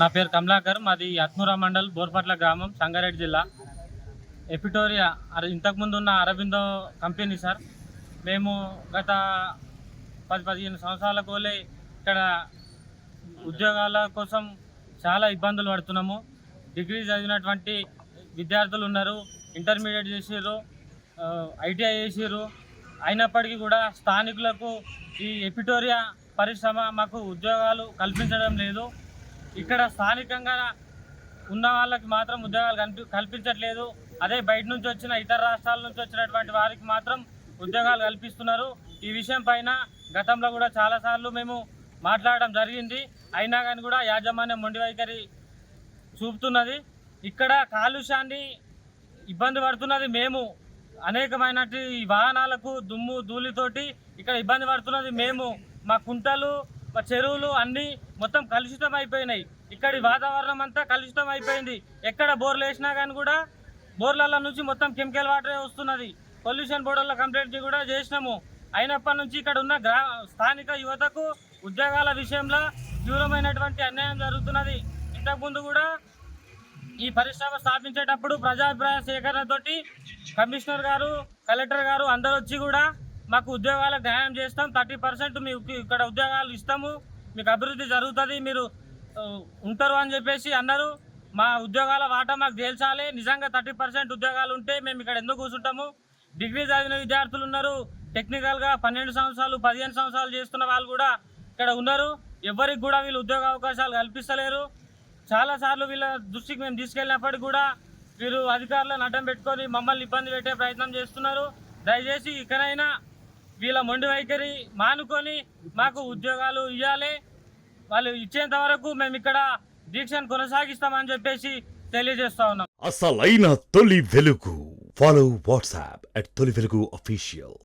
నా పేరు కమలాకర్. మాది ఆత్మూరా మండల్, బోర్పట్ల గ్రామం, సంగారెడ్డి జిల్లా. ఎపిటోరియా ఇంతకుముందు ఉన్న అరబిందో కంపెనీ సార్. మేము గత 10-15 సంవత్సరాల కోలే ఇక్కడ ఉద్యోగాల కోసం చాలా ఇబ్బందులు పడుతున్నాము. డిగ్రీ చదివినటువంటి విద్యార్థులు ఉన్నారు, ఇంటర్మీడియట్ చేసారు, ఐటీఐ చేసారు. అయినప్పటికీ కూడా స్థానికులకు ఈ ఎపిటోరియా పరిశ్రమ మాకు ఉద్యోగాలు కల్పించడం లేదు. ఇక్కడ స్థానికంగా ఉన్న వాళ్ళకి మాత్రం ఉద్యోగాలు కల్పించట్లేదు. అదే బయట నుంచి వచ్చిన ఇతర రాష్ట్రాల నుంచి వచ్చినటువంటి వారికి మాత్రం ఉద్యోగాలు కల్పిస్తున్నారు. ఈ విషయం పైన గతంలో కూడా చాలాసార్లు మేము మాట్లాడడం జరిగింది. అయినా కానీ కూడా యాజమాన్యం మొండి వైఖరి చూపుతున్నది. ఇక్కడ కాలుష్యాన్ని ఇబ్బంది పడుతున్నది మేము. అనేకమైన వాహనాలకు దుమ్ము ధూళితోటి ఇక్కడ ఇబ్బంది పడుతున్నది మేము. మా కుంటలు, మా చెరువులు అన్నీ మొత్తం కలుషితం అయిపోయినాయి. ఇక్కడి వాతావరణం అంతా కలుషితం అయిపోయింది. ఎక్కడ బోర్లు వేసినా కానీ కూడా బోర్ల నుంచి మొత్తం కెమికల్ వాటరే వస్తున్నది. పొల్యూషన్ బోర్డుల కంప్లైంట్ కూడా చేసినాము. అయినప్పటి నుంచి ఇక్కడ ఉన్న స్థానిక యువతకు ఉద్యోగాల విషయంలో తీవ్రమైనటువంటి అన్యాయం జరుగుతున్నది. ఇంతకుముందు కూడా ఈ పరిశ్రమ స్థాపించేటప్పుడు ప్రజాభిప్రాయ సేకరణతోటి కమిషనర్ గారు, కలెక్టర్ గారు అందరూ వచ్చి కూడా మాకు ఉద్యోగాలకు న్యాయం చేస్తాం, 30% మీకు ఇక్కడ ఉద్యోగాలు ఇస్తాము, మీకు అభివృద్ధి జరుగుతుంది, మీరు ఉంటారు అని చెప్పేసి అన్నారు. మా ఉద్యోగాల వాటా మాకు తేల్చాలి. నిజంగా 30% ఉద్యోగాలు ఉంటే మేము ఇక్కడ ఎందుకు కూర్చుంటాము? డిగ్రీ చదివిన విద్యార్థులు ఉన్నారు, టెక్నికల్గా 12 సంవత్సరాలు 15 సంవత్సరాలు చేస్తున్న వాళ్ళు కూడా ఇక్కడ ఉన్నారు. ఎవరికి కూడా వీళ్ళు ఉద్యోగ అవకాశాలు కల్పిస్తలేరు. చాలాసార్లు వీళ్ళ దృష్టికి మేము తీసుకెళ్ళినప్పటికీ కూడా వీరు అధికారులను అడ్డం పెట్టుకొని మమ్మల్ని ఇబ్బంది పెట్టే ప్రయత్నం చేస్తున్నారు. దయచేసి ఇకనైనా వీళ్ళ మొండి వైఖరి మానుకొని మాకు ఉద్యోగాలు ఇవ్వాలి. వాళ్ళు ఇచ్చేంత వరకు మేము ఇక్కడ దీక్షను కొనసాగిస్తామని చెప్పేసి తెలియజేస్తా ఉన్నాం. అసలైన తొలి వెలుగు. ఫాలో వాట్సాప్ @తొలి వెలుగు official.